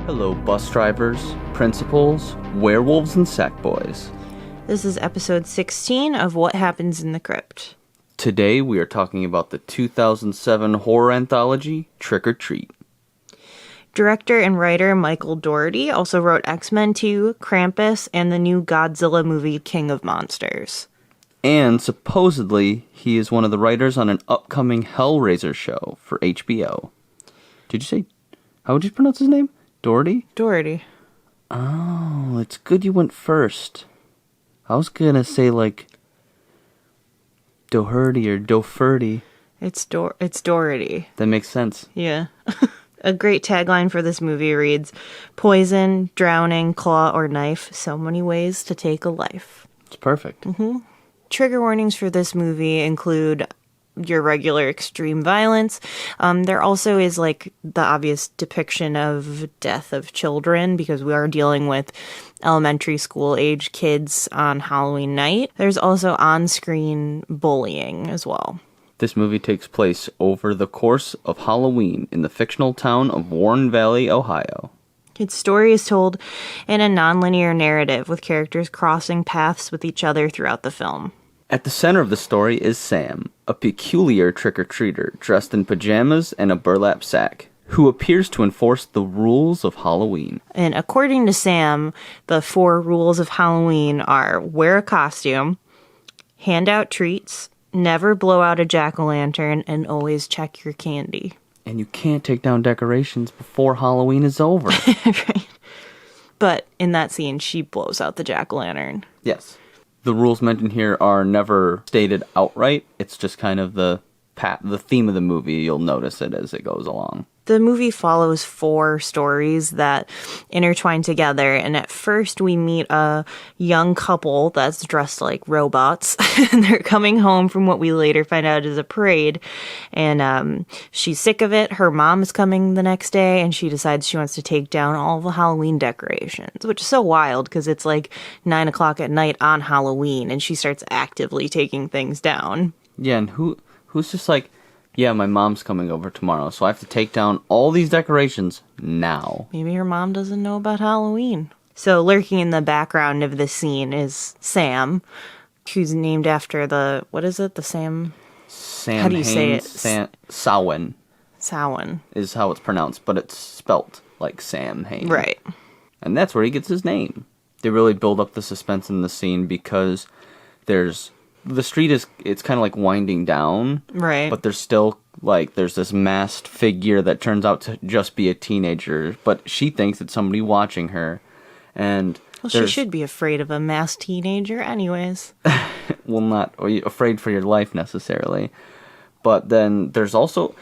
Hello, bus drivers, principals, werewolves, and sackboys. This is episode 16 of What Happens in the Crypt. Today we are talking about the 2007 horror anthology, Trick or Treat. Director and writer Michael Dougherty also wrote X-Men 2, Krampus, and the new Godzilla movie King of Monsters. And supposedly, he is one of the writers on an upcoming Hellraiser show for HBO. Did you say... How would you pronounce his name? Dougherty? Dougherty. Oh, it's good you went first. I was gonna say, like, Dougherty or Doferty. It's Dougherty. That makes sense. Yeah. A great tagline for this movie reads, "Poison, drowning, claw, or knife, so many ways to take a life." It's perfect. Mm-hmm. Trigger warnings for this movie include your regular extreme violence. There also is like the obvious depiction of death of children because we are dealing with elementary school age kids on Halloween night. There's also on-screen bullying as well. This movie takes place over the course of Halloween in the fictional town of Warren Valley, Ohio. Its story is told in a nonlinear narrative with characters crossing paths with each other throughout the film. At the center of the story is Sam, a peculiar trick-or-treater dressed in pajamas and a burlap sack, who appears to enforce the rules of Halloween. And according to Sam, the 4 rules of Halloween are wear a costume, hand out treats, never blow out a jack-o'-lantern, and always check your candy. And you can't take down decorations before Halloween is over. Right. But in that scene, she blows out the jack-o'-lantern. Yes. The rules mentioned here are never stated outright. It's just kind of the theme of the movie. You'll notice it as it goes along. The movie follows 4 stories that intertwine together, and at first we meet a young couple that's dressed like robots, and they're coming home from what we later find out is a parade, and she's sick of it. Her mom is coming the next day, and she decides she wants to take down all the Halloween decorations, which is so wild, because it's like 9 o'clock at night on Halloween, and she starts actively taking things down. Yeah, and who's just like... Yeah, my mom's coming over tomorrow, so I have to take down all these decorations now. Maybe her mom doesn't know about Halloween. So lurking in the background of this scene is Sam, who's named after the, what is it, the Sam? Sam How do you Haines, say it? Samhain. Samhain. Is how it's pronounced, but it's spelt like Sam Haines. Right. And that's where he gets his name. They really build up the suspense in the scene because the street it's kind of like winding down. Right. But there's still, like, there's this masked figure that turns out to just be a teenager, but she thinks it's somebody watching her. And well, she should be afraid of a masked teenager anyways. Well, not afraid for your life necessarily. But then there's also,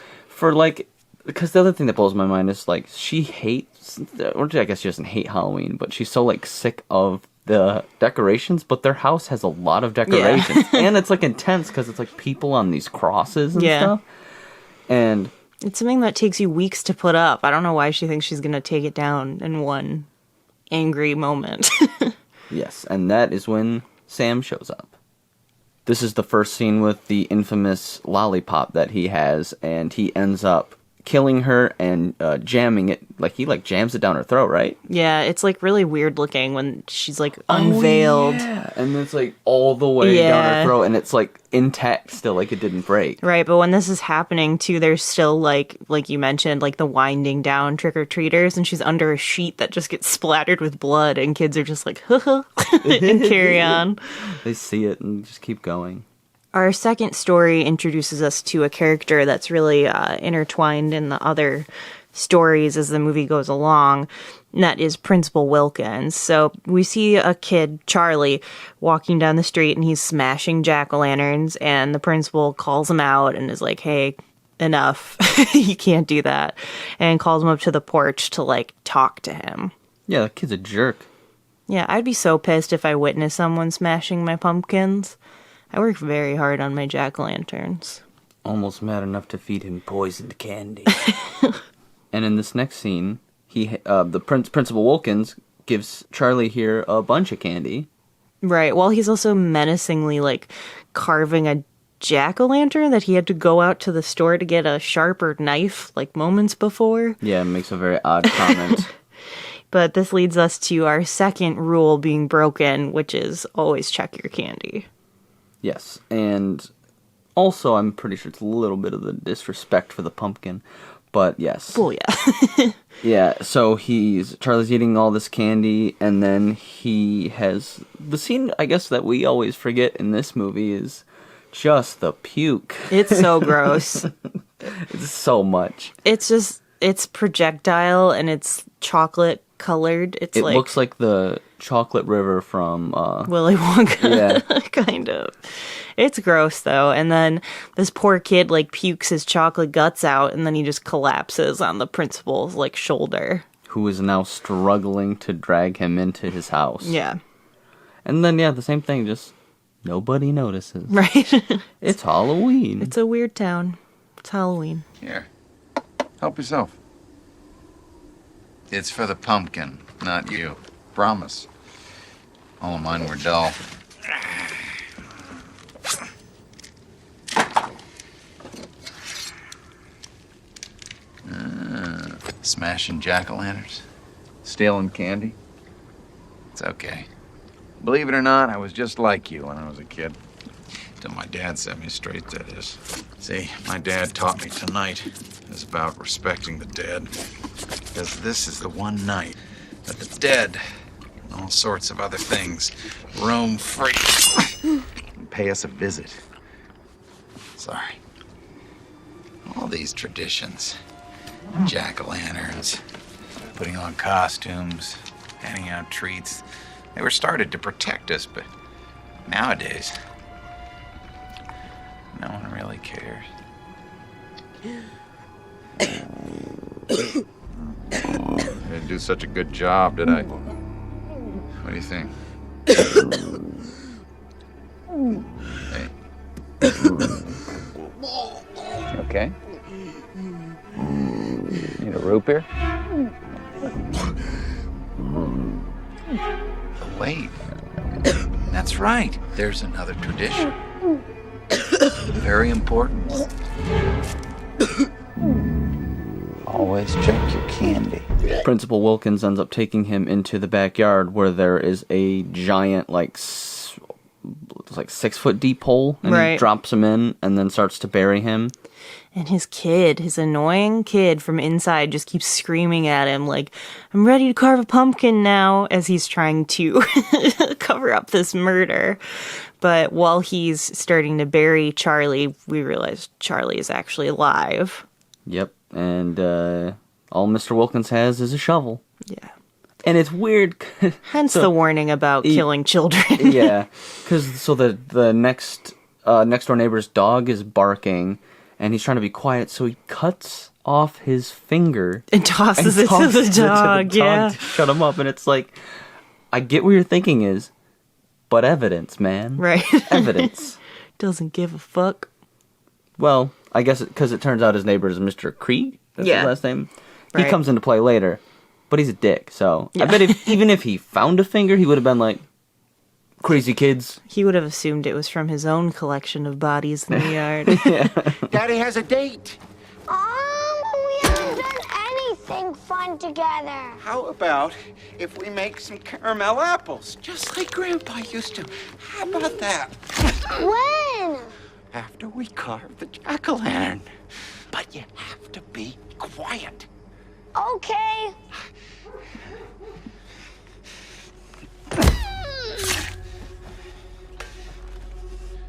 because the other thing that blows my mind is, like, she hates, or I guess she doesn't hate Halloween, but she's so, like, sick of the decorations, but their house has a lot of decorations. Yeah. And it's, like, intense because it's, like, people on these crosses and stuff. And it's something that takes you weeks to put up. I don't know why she thinks she's going to take it down in one angry moment. Yes, and that is when Sam shows up. This is the first scene with the infamous lollipop that he has, and he ends up killing her and jamming it, like he like jams it down her throat, right? Yeah, it's like really weird looking when she's like unveiled. Oh, yeah. And it's like all the way down her throat, and it's like intact still, like it didn't break. Right, but when this is happening too, there's still like you mentioned, like the winding down trick-or-treaters, and she's under a sheet that just gets splattered with blood, and kids are just like, and carry on. They see it and just keep going. Our second story introduces us to a character that's really intertwined in the other stories as the movie goes along, and that is Principal Wilkins. So we see a kid, Charlie, walking down the street, and he's smashing jack-o'-lanterns, and the principal calls him out and is like, hey, enough, you can't do that, and calls him up to the porch to, like, talk to him. Yeah, that kid's a jerk. Yeah, I'd be so pissed if I witnessed someone smashing my pumpkins. I work very hard on my jack-o'-lanterns. Almost mad enough to feed him poisoned candy. And in this next scene, the Principal Wilkins gives Charlie here a bunch of candy. Right. Well, he's also menacingly, like, carving a jack-o'-lantern that he had to go out to the store to get a sharper knife, like, moments before. Yeah, it makes a very odd comment. But this leads us to our second rule being broken, which is always check your candy. Yes, and also I'm pretty sure it's a little bit of the disrespect for the pumpkin, but yes. Oh, yeah. Yeah, so Charlie's eating all this candy, and then he has the scene, I guess, that we always forget in this movie is just the puke. It's so gross. It's so much. It's projectile and it's chocolate colored. It looks like the chocolate river from Willy Wonka. Yeah. Kind of. It's gross though. And then this poor kid like pukes his chocolate guts out and then he just collapses on the principal's like shoulder. Who is now struggling to drag him into his house. Yeah. And then the same thing, just nobody notices. Right. It's Halloween. It's a weird town. It's Halloween. Here. Help yourself. It's for the pumpkin, not you. Promise. All of mine were dull. Smashing jack-o'-lanterns? Stealing candy? It's okay. Believe it or not, I was just like you when I was a kid. Till my dad set me straight, that is. See, my dad taught me tonight is about respecting the dead. Because this is the one night that the dead and all sorts of other things roam free and pay us a visit. Sorry. All these traditions, jack-o'-lanterns, putting on costumes, handing out treats, they were started to protect us, but nowadays, no one really cares. I didn't do such a good job, did I? What do you think? Hey. You okay? Need a root beer? Wait. That's right. There's another tradition. Very important. Always check your candy. Principal Wilkins ends up taking him into the backyard where there is a giant, like 6 foot deep hole, and right. He drops him in and then starts to bury him. And his annoying kid from inside just keeps screaming at him like, I'm ready to carve a pumpkin now, as he's trying to cover up this murder. But while he's starting to bury Charlie, we realize Charlie is actually alive. Yep, and all Mr. Wilkins has is a shovel. Yeah. And it's weird. Hence the warning about killing children. Yeah, because the next door neighbor's dog is barking, and he's trying to be quiet, so he cuts off his finger and tosses it to the dog. Yeah, to shut him up. And it's like, I get what your thinking is, but evidence, man, right? Evidence. Doesn't give a fuck. Well, I guess because it turns out his neighbor is Mr. Krieg. That's his last name. Right. He comes into play later, but he's a dick. So yeah. I bet even if he found a finger, he would have been like, crazy kids. He would have assumed it was from his own collection of bodies in the yard. Yeah. Daddy has a date. We haven't done anything fun together. How about if we make some caramel apples, just like Grandpa used to? How about that? When? After we carve the jack-o'-lantern. But you have to be quiet. Okay.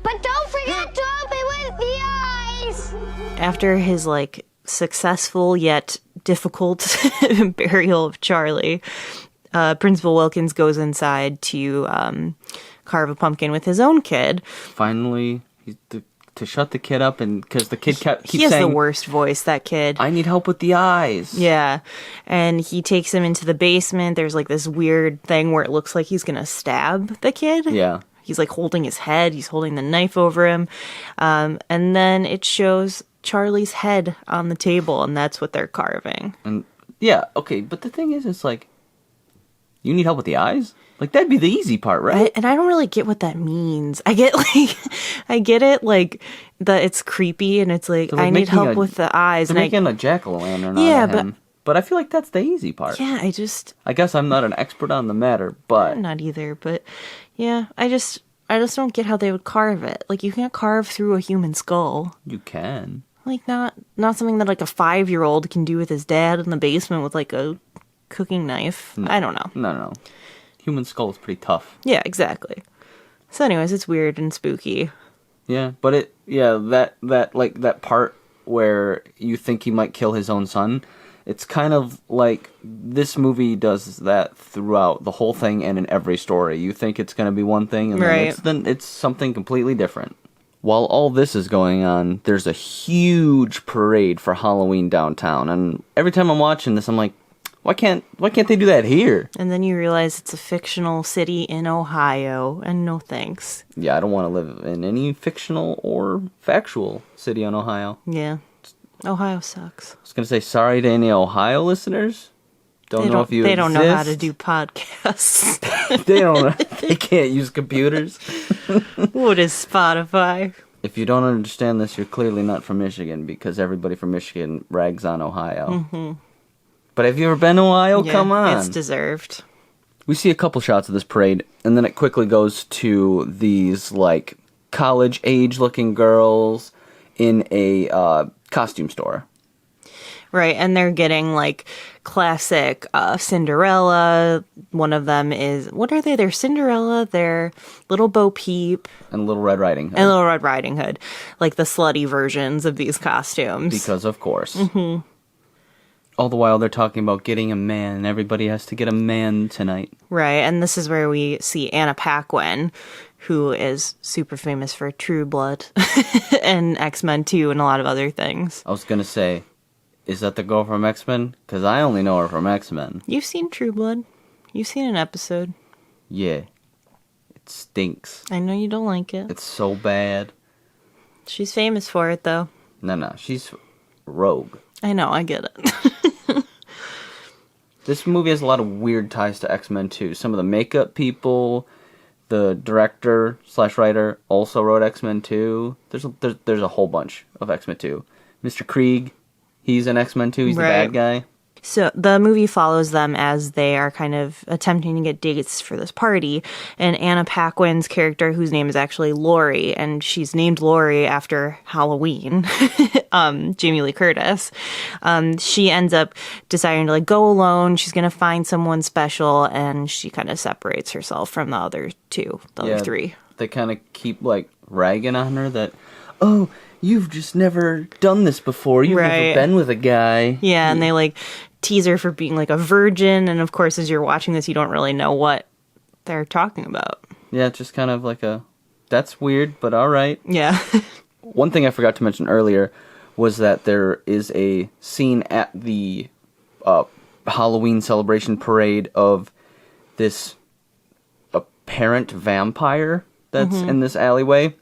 But don't forget to open with the eyes. After his, like, successful yet difficult burial of Charlie, Principal Wilkins goes inside to carve a pumpkin with his own kid. Finally, to shut the kid up, and because the kid keeps he has saying, the worst voice, that kid. I need help with the eyes. Yeah. And he takes him into the basement. There's like this weird thing where it looks like he's gonna stab the kid. Yeah. He's like holding his head. He's holding the knife over him. And then it shows Charlie's head on the table, and that's what they're carving. And Yeah, okay, but the thing is, it's like, you need help with the eyes? Like, that'd be the easy part, right? And I don't really get what that means. I get like, I get it like that it's creepy and it's like, They're, like, I need making help a- with the eyes. They're And making a jack-o'-lantern Yeah, out of him. But I feel like that's the easy part. yeah, I guess I'm not an expert on the matter, but I'm not either, but yeah, I just don't get how they would carve it. Like you can't carve through a human skull. you can. Like not something that like a 5-year-old can do with his dad in the basement with like a cooking knife. I don't know. No. Human skull is pretty tough. Yeah, exactly. So anyways, it's weird and spooky. Yeah, but that part where you think he might kill his own son, it's kind of like this movie does that throughout the whole thing and in every story. You think it's going to be one thing, and Right. then it's something completely different. While all this is going on, there's a huge parade for Halloween downtown, and every time I'm watching this, I'm like, why can't they do that here? And then you realize it's a fictional city in Ohio, and no thanks. Yeah, I don't want to live in any fictional or factual city in Ohio. Yeah. Ohio sucks. I was gonna say sorry to any Ohio listeners. Don't know if you They don't know how to exist. do podcasts. They don't. They can't use computers. What is Spotify? If you don't understand this, you're clearly not from Michigan because everybody from Michigan rags on Ohio. Mm-hmm. But have you ever been to Ohio? Yeah, Come on. It's deserved. We see a couple shots of this parade, and then it quickly goes to these like college-age looking girls in a costume store. Right, and they're getting like classic Cinderella. One of them is, what are they? They're Cinderella, they're Little Bo Peep, And Little Red Riding Hood. and Little Red Riding Hood. Like the slutty versions of these costumes. Because of course. Mm-hmm. All the while they're talking about getting a man, and everybody has to get a man tonight. Right, and this is where we see Anna Paquin, who is super famous for True Blood and X-Men 2 and a lot of other things. I was gonna say, is that the girl from X-Men? Because I only know her from X-Men. You've seen True Blood. You've seen an episode. Yeah. It stinks. I know you don't like it. It's so bad. She's famous for it, though. No, she's rogue. I know, I get it. This movie has a lot of weird ties to X-Men too. Some of the makeup people, the director / writer also wrote X-Men 2. There's a whole bunch of X-Men 2. Mr. Krieg, he's in X-Men 2. He's the Right. bad guy. So the movie follows them as they are kind of attempting to get dates for this party. And Anna Paquin's character, whose name is actually Lori, and she's named Lori after Halloween, Jamie Lee Curtis, she ends up deciding to like go alone. She's going to find someone special, and she kind of separates herself from the other two, the other three. They kind of keep like ragging on her that, oh, you've just never done this before. You've Right. never been with a guy. Yeah, and they like tease her for being like a virgin. And of course, as you're watching this, you don't really know what they're talking about. Yeah, it's just kind of like that's weird, but all right. Yeah. One thing I forgot to mention earlier was that there is a scene at the Halloween celebration parade of this apparent vampire that's in this alleyway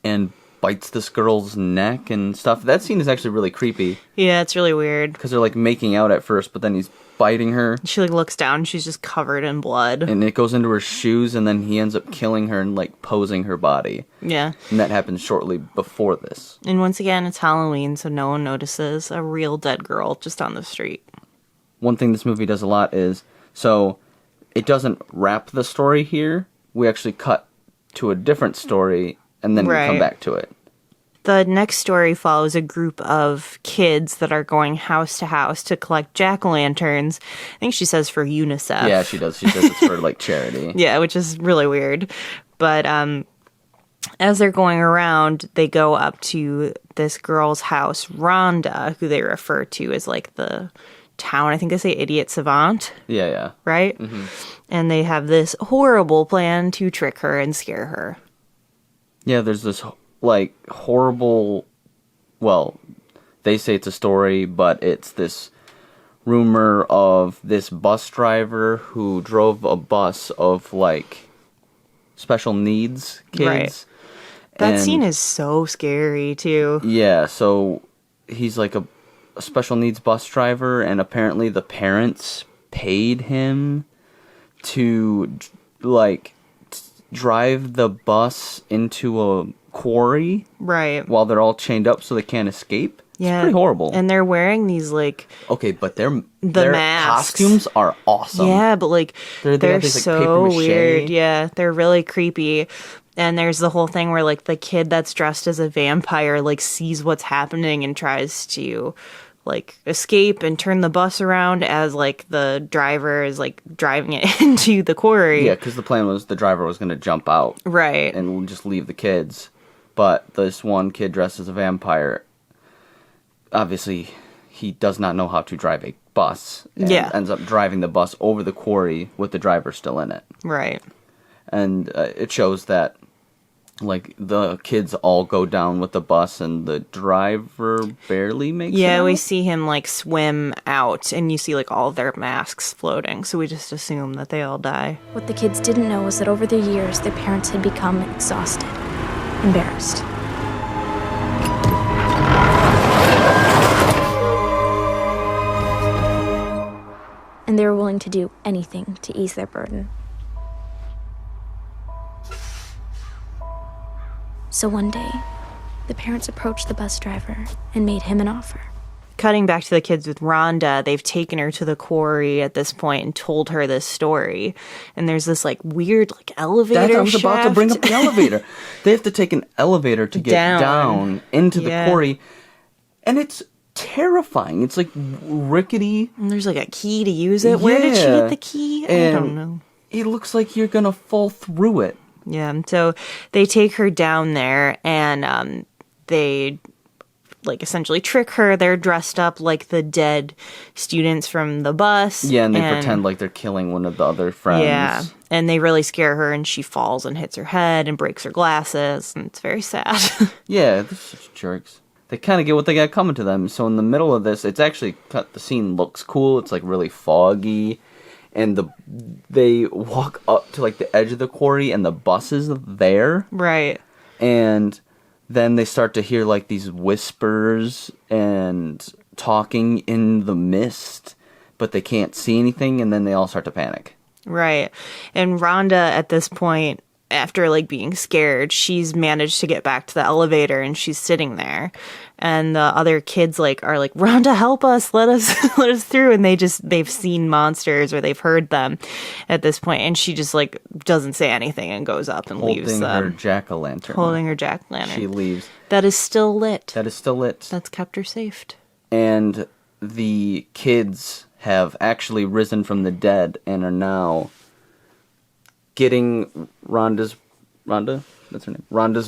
and bites this girl's neck and stuff. That scene is actually really creepy Yeah, it's really weird. because they're like making out at first, but then he's biting her. She like looks down, she's just covered in blood. And it goes into her shoes, and then he ends up killing her and like posing her body. Yeah. And that happens shortly before this. And once again, it's Halloween, so no one notices a real dead girl just on the street. One thing this movie does a lot is, so it doesn't wrap the story here. We actually cut to a different story, and then we come Right. back to it. The next story follows a group of kids that are going house to house to collect jack-o'-lanterns. I think she says for UNICEF. Yeah, she does. She says it's for like charity. Yeah, which is really weird. But as they're going around, they go up to this girl's house, Rhonda, who they refer to as like the town, I think they say idiot savant, Yeah. right? And they have this horrible plan to trick her and scare her. Yeah, there's this like horrible, well, they say it's a story, but it's this rumor of this bus driver who drove a bus of like special needs kids. Right. That And- scene is so scary too. Yeah, so he's like a a special needs bus driver, and apparently the parents paid him to like drive the bus into a quarry Right. while they're all chained up so they can't escape. Yeah. It's pretty horrible. And they're wearing these, like... Okay, but their masks. costumes are awesome. Yeah, but, like, They they're got these, like, so papier-mâché. weird. Yeah, they're really creepy. And there's the whole thing where, like, the kid that's dressed as a vampire, like, sees what's happening and tries to, like, escape and turn the bus around as, like, the driver is, like, driving it into the quarry. Yeah, because the plan was the driver was going to jump out. Right. And just leave the kids. But this one kid dressed as a vampire, obviously, he does not know how to drive a bus. And ends up driving the bus over the quarry with the driver still in it. Right. And it shows that, like, the kids all go down with the bus and the driver barely makes it Yeah, we out. see him, like, swim out, and you see, like, all of their masks floating, so we just assume that they all die. What the kids didn't know was that over the years, their parents had become exhausted, embarrassed. And they were willing to do anything to ease their burden. So one day, the parents approached the bus driver and made him an offer. Cutting back to the kids with Rhonda, they've taken her to the quarry at this point and told her this story. And there's this, like, weird, like, elevator I was about to bring up the elevator. They have to take an elevator to get down into the quarry. And it's terrifying. It's, like, rickety. And there's, like, a key to use it. Where did she get the key? I don't know. It looks like you're going to fall through it. Yeah, and so they take her down there, and they, like, essentially trick her. They're dressed up like the dead students from the bus. Yeah, and they pretend like they're killing one of the other friends. Yeah, and they really scare her, and she falls and hits her head and breaks her glasses, and it's very sad. Yeah, they're such jerks. They kind of get what they got coming to them. So in the middle of this, it's actually, the scene looks cool. It's, like, really foggy. And they walk up to, like, the edge of the quarry, and the bus is there. Right. And then they start to hear, like, these whispers and talking in the mist, but they can't see anything, and then they all start to panic. Right. And Rhonda, at this point, after, like, being scared, she's managed to get back to the elevator, and she's sitting there. And the other kids, like, are like, Rhonda, help us, let us through. And they've seen monsters, or they've heard them at this point. And she just, like, doesn't say anything and goes up and leaves them. Holding her jack-o'-lantern. Holding her jack-o'-lantern. She leaves. That is still lit. That is still lit. That's kept her safe. And the kids have actually risen from the dead and are now getting Rhonda's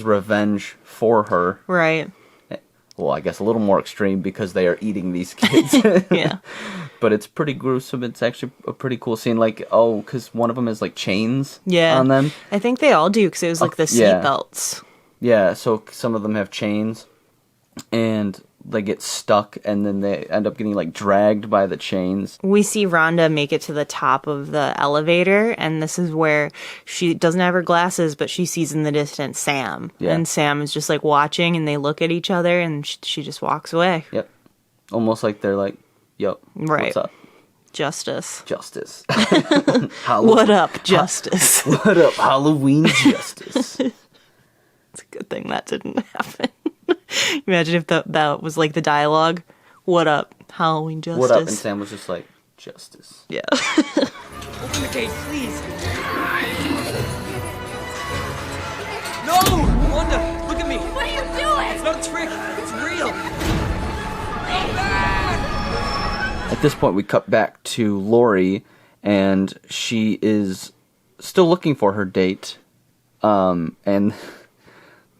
revenge for her. Right. Well, I guess a little more extreme because they are eating these kids. Yeah. But it's pretty gruesome. It's actually a pretty cool scene. Like, because one of them has, like, chains on them. I think they all do, because it was, like, the seat belts. Yeah, so some of them have chains. And they get stuck, and then they end up getting, like, dragged by the chains. We see Rhonda make it to the top of the elevator, and this is where she doesn't have her glasses, but she sees in the distance Sam. Yeah. And Sam is just, like, watching, and they look at each other, and she just walks away. Yep. Almost like they're like, yo, right. What's up? Justice. What up, Justice? What up, Halloween Justice? It's a good thing that didn't happen. Imagine if that was, like, the dialogue. What up, Halloween Justice? What up? And Sam was just like, justice. Yeah. Open the gate, please. No! Wanda, look at me. What are you doing? It's not a trick. It's real. At this point, we cut back to Lori, and she is still looking for her date. And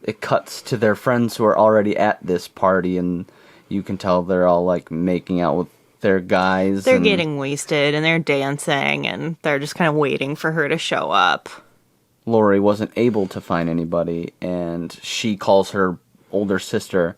it cuts to their friends who are already at this party, and you can tell they're all, like, making out with their guys. They're getting wasted, and they're dancing, and they're just kind of waiting for her to show up. Lori wasn't able to find anybody, and she calls her older sister,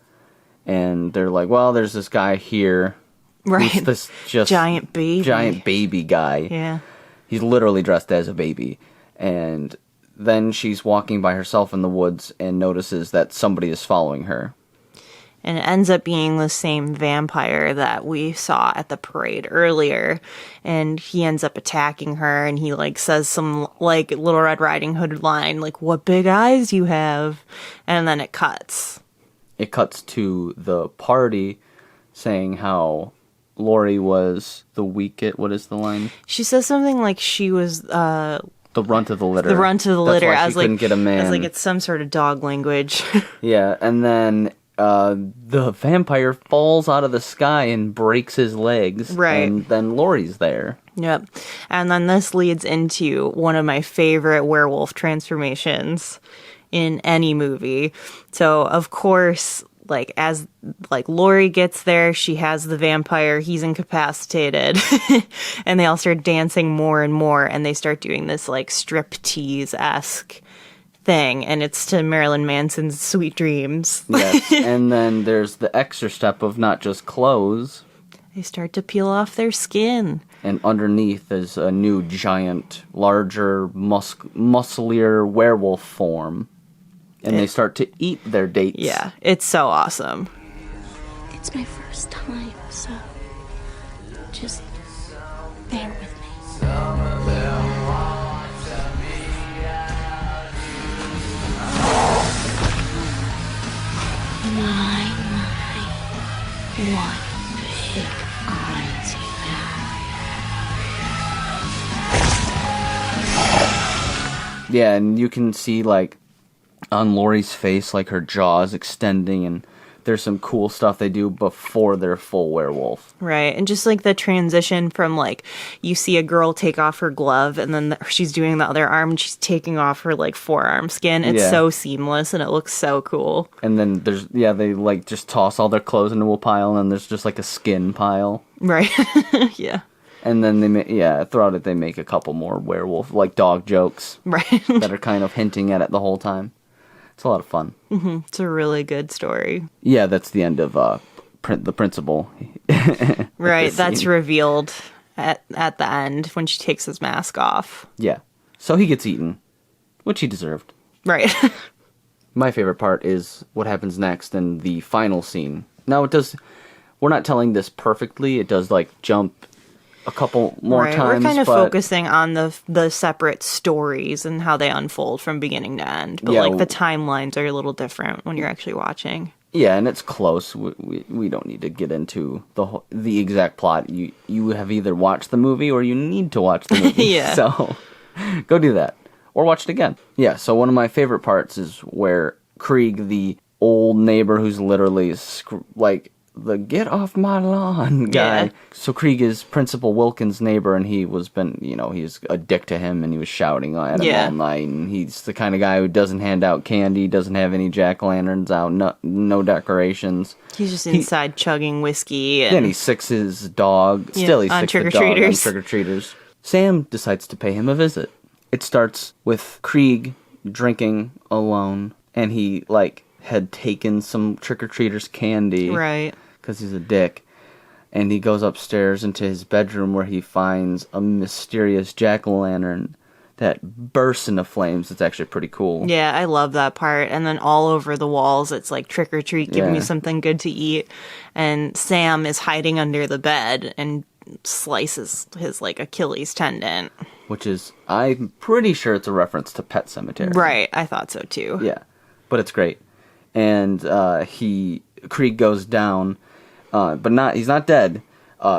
and they're like, well, there's this guy here. Right. He's this just giant baby guy. Yeah. He's literally dressed as a baby. And then she's walking by herself in the woods and notices that somebody is following her. And it ends up being the same vampire that we saw at the parade earlier. And he ends up attacking her, and he, like, says some, like, Little Red Riding Hood line, like, "What big eyes you have." And then it cuts. It cuts to the party saying how Laurie was the weakest. What is the line? She says something like she was, The runt of the litter. the runt of the litter. That's why as she like, couldn't get a man. As like it's some sort of dog language. Yeah, and then the vampire falls out of the sky and breaks his legs. Right. And then Laurie's there. Yep. And then this leads into one of my favorite werewolf transformations in any movie. So, of course, like, as, like, Laurie gets there, she has the vampire, he's incapacitated, and they all start dancing more and more, and they start doing this, like, striptease-esque thing, and it's to Marilyn Manson's Sweet Dreams. Yes, and then there's the extra step of not just clothes. They start to peel off their skin. And underneath is a new giant, larger, musclier werewolf form. And they start to eat their dates. Yeah, it's so awesome. It's my first time, so just bear with me. My, what big eyes you have. Yeah, and you can see, like, on Laurie's face, like, her jaw is extending, and there's some cool stuff they do before they're full werewolf. Right, and just, like, the transition from, like, you see a girl take off her glove, and then she's doing the other arm, and she's taking off her, like, forearm skin. It's so seamless, and it looks so cool. And then they, like, just toss all their clothes into a pile, and then there's just, like, a skin pile. Right, yeah. And then throughout it, they make a couple more werewolf, like, dog jokes. Right. That are kind of hinting at it the whole time. It's a lot of fun. Mm-hmm. It's a really good story. Yeah, that's the end of the principal. Right, that's revealed at the end when she takes his mask off. Yeah. So he gets eaten, which he deserved. Right. My favorite part is what happens next in the final scene. Now, we're not telling this perfectly. It does, like, jump a couple more times. We're kind of focusing on the separate stories and how they unfold from beginning to end. But, like, the timelines are a little different when you're actually watching. Yeah, and it's close. We don't need to get into the exact plot. You have either watched the movie or you need to watch the movie. Yeah. So go do that. Or watch it again. Yeah, so one of my favorite parts is where Krieg, the old neighbor who's literally, like, the get off my lawn guy. Yeah. So Krieg is Principal Wilkins' neighbor, and he's a dick to him, and he was shouting at him all night, and he's the kind of guy who doesn't hand out candy, doesn't have any jack-o'-lanterns out, no decorations. He's just inside chugging whiskey. And he sicks his dog. Still, he on sicks the dog on trick-or-treaters. trick-or-treaters. Sam decides to pay him a visit. It starts with Krieg drinking alone, and he, like, had taken some trick-or-treaters' candy. Right. Because he's a dick. And he goes upstairs into his bedroom where he finds a mysterious jack-o'-lantern that bursts into flames. It's actually pretty cool. Yeah, I love that part. And then all over the walls, it's like trick or treat, give me something good to eat. And Sam is hiding under the bed and slices his, like, Achilles tendon. Which is, I'm pretty sure it's a reference to Pet Sematary. Right, I thought so too. Yeah, but it's great. And Krieg goes down. But he's not dead.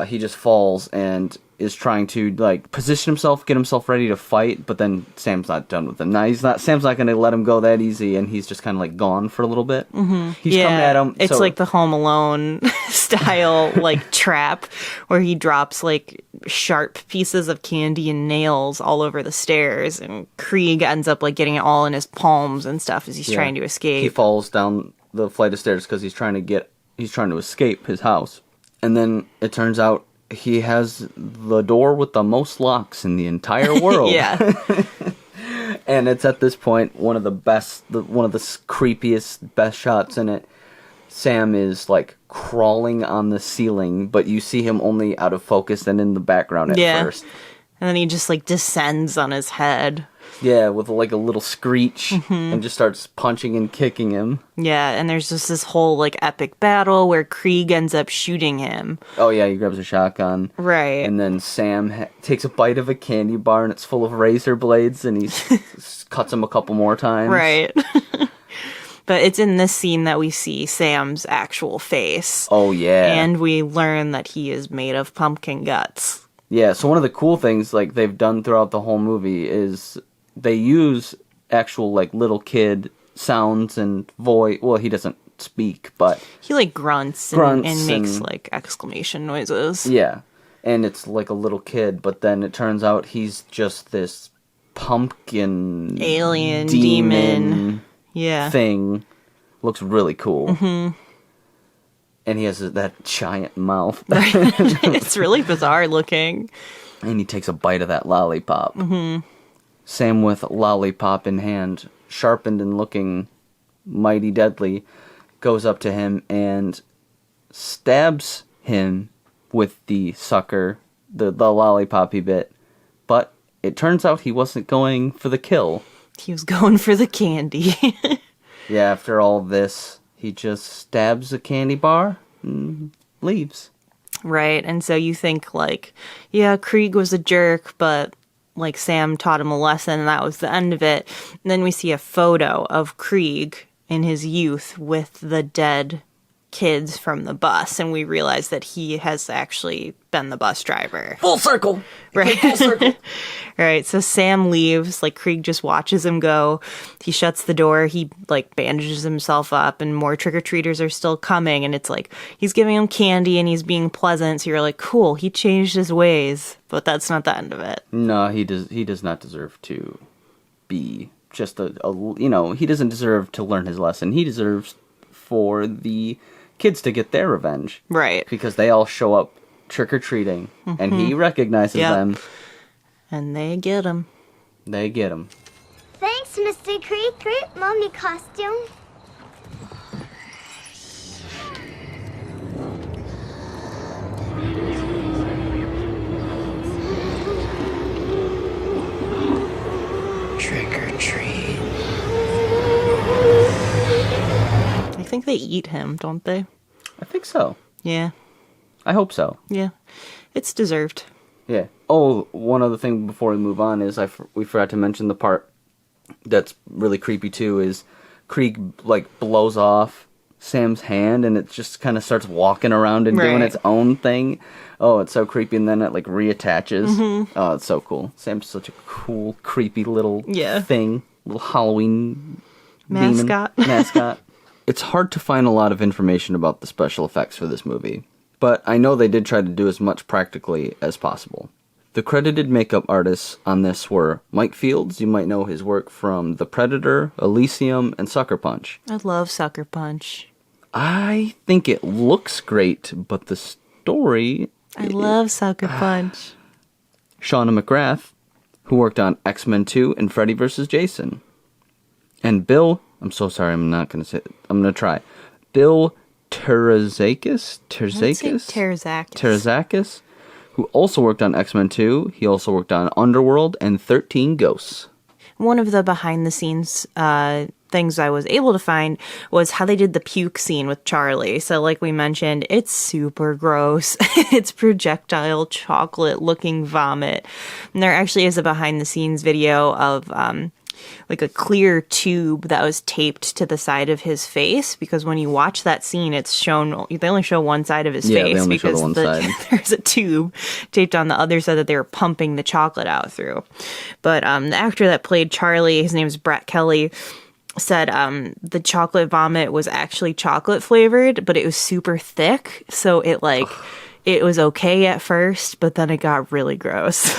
He just falls and is trying to, like, position himself, get himself ready to fight, but then Sam's not done with him. Now, Sam's not going to let him go that easy, and he's just kind of, like, gone for a little bit. Mm-hmm. He's coming at him. It's like the Home Alone style, like, trap, where he drops, like, sharp pieces of candy and nails all over the stairs, and Krieg ends up, like, getting it all in his palms and stuff as he's trying to escape. He falls down the flight of stairs because he's trying to escape his house. And then it turns out he has the door with the most locks in the entire world. Yeah. And it's at this point one of the creepiest, best shots in it. Sam is, like, crawling on the ceiling, but you see him only out of focus and in the background at first. And then he just, like, descends on his head. Yeah, with like a little screech and just starts punching and kicking him. Yeah, and there's just this whole like epic battle where Krieg ends up shooting him. Oh yeah, he grabs a shotgun. Right. And then Sam takes a bite of a candy bar and it's full of razor blades and he cuts him a couple more times. Right. But it's in this scene that we see Sam's actual face. Oh yeah. And we learn that he is made of pumpkin guts. Yeah, so one of the cool things like they've done throughout the whole movie is they use actual like little kid sounds and voice. Well, he doesn't speak, but he like grunts and makes like exclamation noises. Yeah. And it's like a little kid, but then it turns out he's just this pumpkin alien demon. Yeah. Thing. Looks really cool. Mm-hmm. And he has that giant mouth. Right. It's really bizarre looking. And he takes a bite of that lollipop. Mm-hmm. Sam with lollipop in hand, sharpened and looking mighty deadly, goes up to him and stabs him with the sucker, the lollipop he bit. But it turns out he wasn't going for the kill. He was going for the candy. Yeah, after all this, he just stabs a candy bar and leaves. Right, and so you think, like, yeah, Krieg was a jerk, but, like, Sam taught him a lesson, and that was the end of it. And then we see a photo of Krieg in his youth with the dead kids from the bus, and we realize that he has actually been the bus driver. Full circle! Right. Full circle! Right, so Sam leaves, like, Krieg just watches him go. He shuts the door, he, like, bandages himself up, and more trick-or-treaters are still coming, and it's like, he's giving them candy, and he's being pleasant, so you're like, cool, he changed his ways, but that's not the end of it. No, he does not deserve to be just he doesn't deserve to learn his lesson. He deserves for the kids to get their revenge. Right. Because they all show up trick-or-treating, and he recognizes them. And they get him. They get him. Thanks, Mr. Krieg. Great mummy costume. Trick or treat. I think they eat him, don't they? I think so. Yeah. I hope so. Yeah. It's deserved. Yeah. Oh, one other thing before we move on is we forgot to mention the part that's really creepy too is Krieg like blows off Sam's hand and it just kind of starts walking around and doing its own thing. Oh, it's so creepy, and then it like reattaches. Mm-hmm. Oh, it's so cool. Sam's such a cool, creepy little thing, little Halloween mascot. Mascot. It's hard to find a lot of information about the special effects for this movie, but I know they did try to do as much practically as possible. The credited makeup artists on this were Mike Fields. You might know his work from The Predator, Elysium, and Sucker Punch. I love Sucker Punch. I think it looks great, but the story... I love Sucker Punch. Shauna McGrath, who worked on X-Men 2 and Freddy vs. Jason. And Bill... I'm so sorry, I'm not going to say it. I'm going to try. Bill Terzakis, who also worked on X-Men 2. He also worked on Underworld and 13 Ghosts. One of the behind-the-scenes things I was able to find was how they did the puke scene with Charlie. So like we mentioned, it's super gross. It's projectile chocolate-looking vomit. And there actually is a behind-the-scenes video of... like a clear tube that was taped to the side of his face, because when you watch that scene, it's shown, they only show one side of his face they only because show the one side. There's a tube taped on the other side that they were pumping the chocolate out through. But the actor that played Charlie, his name is Brett Kelly, said the chocolate vomit was actually chocolate flavored, but it was super thick, so it it was okay at first, but then it got really gross.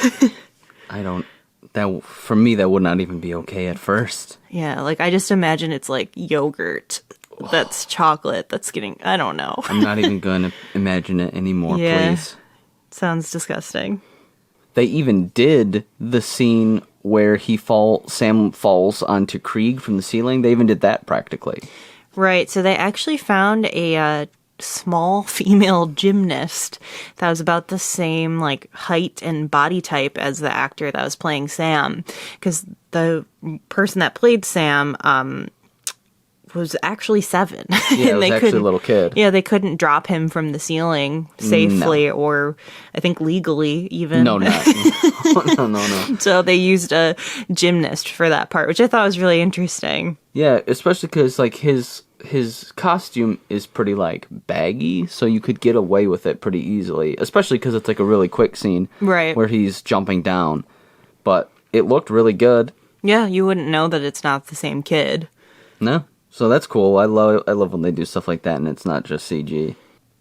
For me, that would not even be okay at first. Yeah, like, I just imagine it's like yogurt that's chocolate that's getting... I don't know. I'm not even going to imagine it anymore, please. Sounds disgusting. They even did the scene where Sam falls onto Krieg from the ceiling. They even did that practically. Right, so they actually found a small female gymnast that was about the same like height and body type as the actor that was playing Sam, because the person that played Sam was actually 7. Yeah, it was they actually a couldn't- little kid. Yeah, they couldn't drop him from the ceiling safely, or I think legally even. No, not. No. So they used a gymnast for that part, which I thought was really interesting. Yeah, especially because like his costume is pretty like baggy, so you could get away with it pretty easily. Especially because it's like a really quick scene, Right. where he's jumping down. But it looked really good. Yeah, you wouldn't know that it's not the same kid. No, so that's cool. I love when they do stuff like that, and it's not just CG.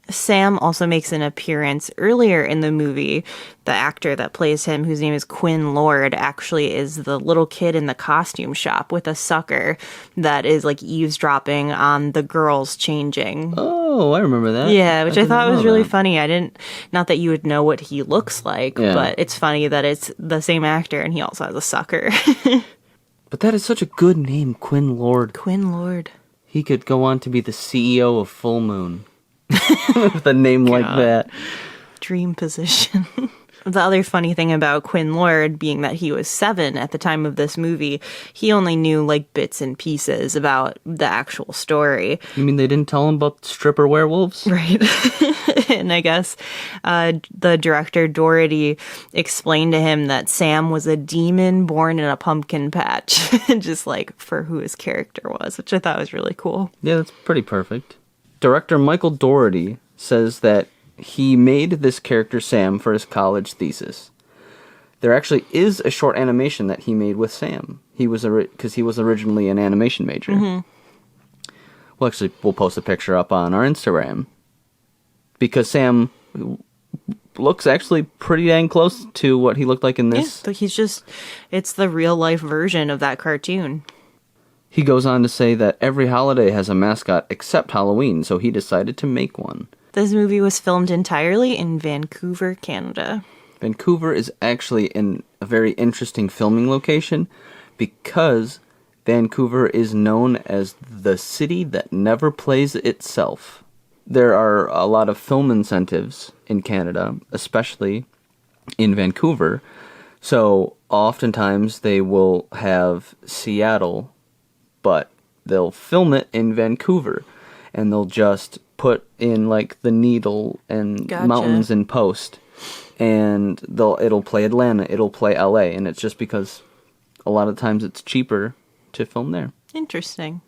Sam also makes an appearance earlier in the movie. The actor that plays him, whose name is Quinn Lord, actually is the little kid in the costume shop with a sucker that is like eavesdropping on the girls changing. Oh, I remember that. Yeah, which I didn't thought was know really that. funny. Not that you would know what he looks like, Yeah. but it's funny that it's the same actor and he also has a sucker. But that is such a good name, Quinn Lord. Quinn Lord. He could go on to be the CEO of Full Moon. With a name like that. Dream position. The other funny thing about Quinn Lord being that he was 7 at the time of this movie, he only knew like bits and pieces about the actual story. You mean they didn't tell him about stripper werewolves? Right. And I guess the director, Doherty, explained to him that Sam was a demon born in a pumpkin patch, just like for who his character was, which I thought was really cool. Yeah, that's pretty perfect. Director Michael Doherty says that he made this character Sam for his college thesis. There actually is a short animation that he made with Sam. He was because he was originally an animation major. Mm-hmm. We'll post a picture up on our Instagram. Because Sam looks actually pretty dang close to what he looked like in this. Yeah, but it's the real life version of that cartoon. He goes on to say that every holiday has a mascot except Halloween, so he decided to make one. This movie was filmed entirely in Vancouver, Canada. Vancouver is actually a very interesting filming location because Vancouver is known as the city that never plays itself. There are a lot of film incentives in Canada, especially in Vancouver. So oftentimes they will have Seattle, but they'll film it in Vancouver. And they'll just put in like the needle and Gotcha. mountains in post. And it'll play Atlanta, it'll play LA. And it's just because a lot of times it's cheaper to film there. Interesting.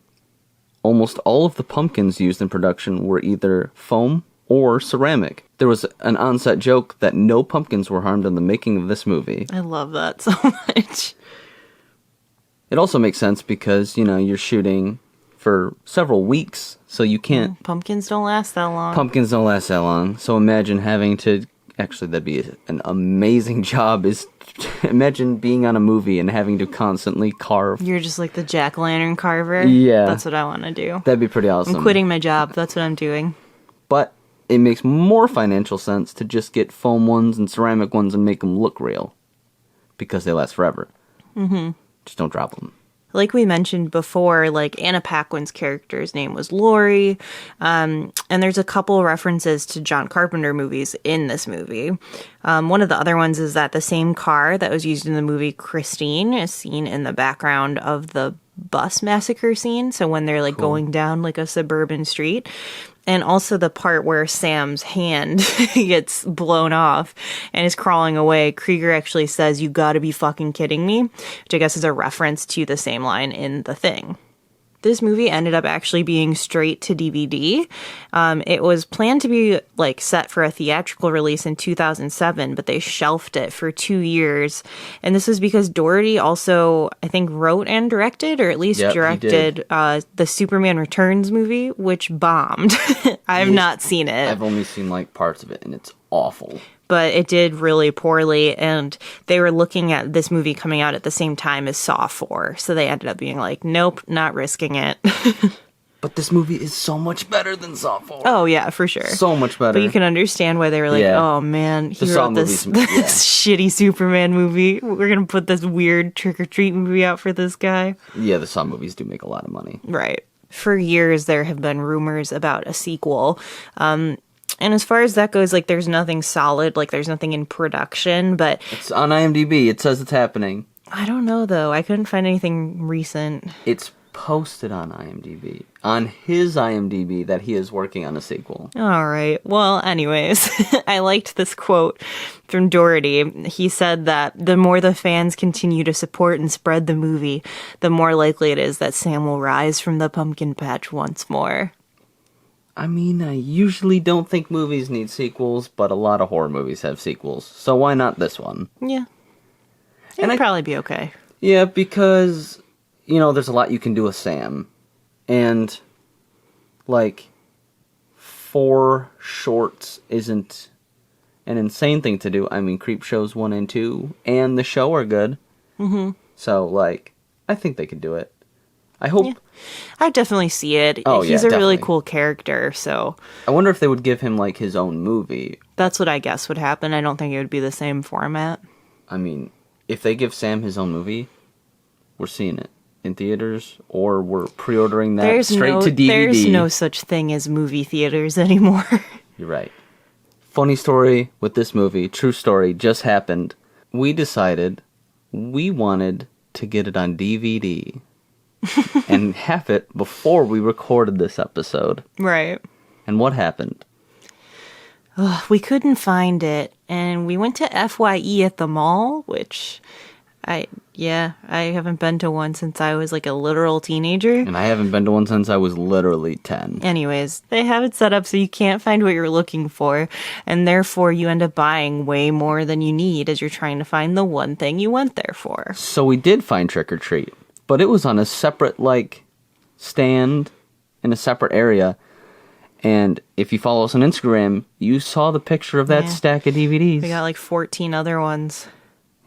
Almost all of the pumpkins used in production were either foam or ceramic. There was an on-set joke that no pumpkins were harmed in the making of this movie. I love that so much. It also makes sense because, you're shooting for several weeks, so you can't... Pumpkins don't last that long. Pumpkins don't last that long, so imagine having to... Actually, that'd be an amazing job, imagine being on a movie and having to constantly carve. You're just like the jack-o'-lantern carver. Yeah. That's what I want to do. That'd be pretty awesome. I'm quitting my job. That's what I'm doing. But it makes more financial sense to just get foam ones and ceramic ones and make them look real. Because they last forever. Mm-hmm. Just don't drop them. Like we mentioned before, like Anna Paquin's character's name was Lori. And there's a couple references to John Carpenter movies in this movie. One of the other ones is that the same car that was used in the movie Christine is seen in the background of the bus massacre scene. So when they're like going down like a suburban street. And also the part where Sam's hand gets blown off and is crawling away. Krieger actually says, "You gotta be fucking kidding me," which I guess is a reference to the same line in The Thing. This movie ended up actually being straight to DVD. It was planned to be like set for a theatrical release in 2007, but they shelved it for 2 years. And this was because Doherty also, I think, wrote and directed, or at least directed the Superman Returns movie, which bombed. I have not seen it. I've only seen like parts of it, and it's awful. But it did really poorly, and they were looking at this movie coming out at the same time as Saw 4, so they ended up being like, nope, not risking it. But this movie is so much better than Saw 4. Oh, yeah, for sure. So much better. But you can understand why they were like, Yeah. oh, man, he The Saw wrote this, movies, yeah. this shitty Superman movie. We're going to put this weird trick-or-treat movie out for this guy. Yeah, the Saw movies do make a lot of money. Right. For years, there have been rumors about a sequel. And as far as that goes, like, there's nothing solid, like, there's nothing in production, but... It's on IMDb. It says it's happening. I don't know, though. I couldn't find anything recent. It's posted on IMDb. On his IMDb that he is working on a sequel. All right. Well, anyways, I liked this quote from Doherty. He said that the more the fans continue to support and spread the movie, the more likely it is that Sam will rise from the pumpkin patch once more. I mean, I usually don't think movies need sequels, but a lot of horror movies have sequels. So why not this one? Yeah. It'd probably be okay. Yeah, because, you know, there's a lot you can do with Sam. And, like, 4 shorts isn't an insane thing to do. I mean, Creep shows 1 and 2 and the show are good. Mm-hmm. So, like, I think they could do it. I hope... Yeah. I definitely see it. Oh, He's yeah, a really definitely. cool character, so... I wonder if they would give him, like, his own movie. That's what I guess would happen. I don't think it would be the same format. I mean, if they give Sam his own movie, we're seeing it in theaters, or we're pre-ordering that straight to DVD. There's no such thing as movie theaters anymore. You're right. Funny story with this movie, true story, just happened. We decided we wanted to get it on DVD and have it before we recorded this episode. Right. And what happened? We couldn't find it, and we went to FYE at the mall, which I haven't been to one since I was like a literal teenager. And I haven't been to one since I was literally 10. Anyways, they have it set up so you can't find what you're looking for, and therefore you end up buying way more than you need as you're trying to find the one thing you went there for. So we did find Trick or Treat, but it was on a separate, like, stand in a separate area. And if you follow us on Instagram, you saw the picture of that stack of DVDs. We got like 14 other ones.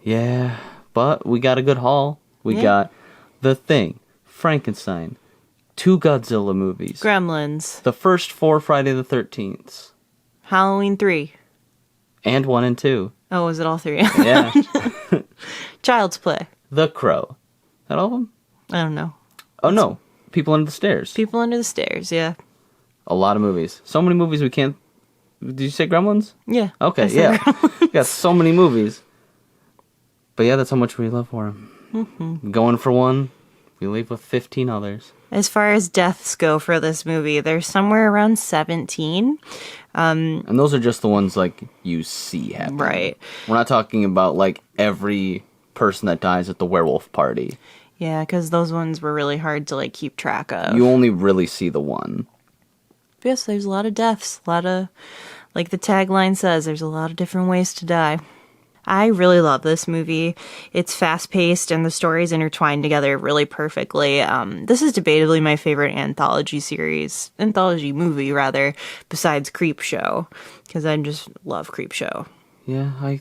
Yeah, but we got a good haul. We got The Thing, Frankenstein, 2 Godzilla movies, Gremlins, the first 4 Friday the 13th, Halloween 3. and 1 and 2. Oh, was it all 3? Yeah. Child's Play. The Crow. That all of them? I don't know. Oh, no. People Under the Stairs. People Under the Stairs, yeah. A lot of movies. So many movies we can't... Did you say Gremlins? Yeah. Okay, I said yeah. Gremlins. Got so many movies. But yeah, that's how much we love for them. Mm-hmm. Going for one, we leave with 15 others. As far as deaths go for this movie, there's somewhere around 17. And those are just the ones, like, you see happen. Right. We're not talking about, like, every person that dies at the werewolf party. Yeah, because those ones were really hard to, like, keep track of. You only really see the one. Yes, there's a lot of deaths. A lot of, like the tagline says, there's a lot of different ways to die. I really love this movie. It's fast-paced and the stories intertwine together really perfectly. This is debatably my favorite anthology movie, besides Creep Show, because I just love Creep Show. Yeah,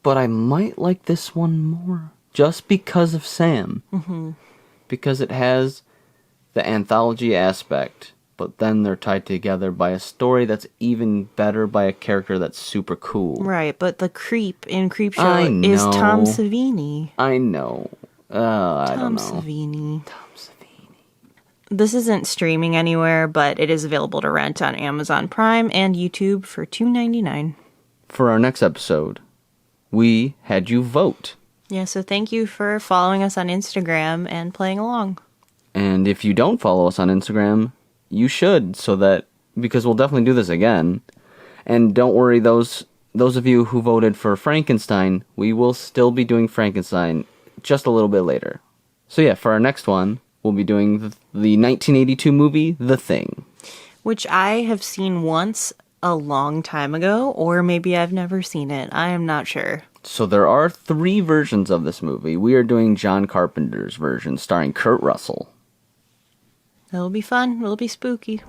but I might like this one more, just because of Sam. Mm-hmm. Because it has the anthology aspect, but then they're tied together by a story that's even better by a character that's super cool. Right, but the creep in Creep Show is Tom Savini. I know. I don't know. Tom Savini. This isn't streaming anywhere, but it is available to rent on Amazon Prime and YouTube for $2.99. For our next episode, we had you vote. Yeah, so thank you for following us on Instagram and playing along. And if you don't follow us on Instagram, you should, because we'll definitely do this again. And don't worry, those of you who voted for Frankenstein, we will still be doing Frankenstein just a little bit later. So yeah, for our next one, we'll be doing the 1982 movie, The Thing. Which I have seen once a long time ago, or maybe I've never seen it. I am not sure. So there are 3 versions of this movie. We are doing John Carpenter's version, starring Kurt Russell. It'll be fun. It'll be spooky.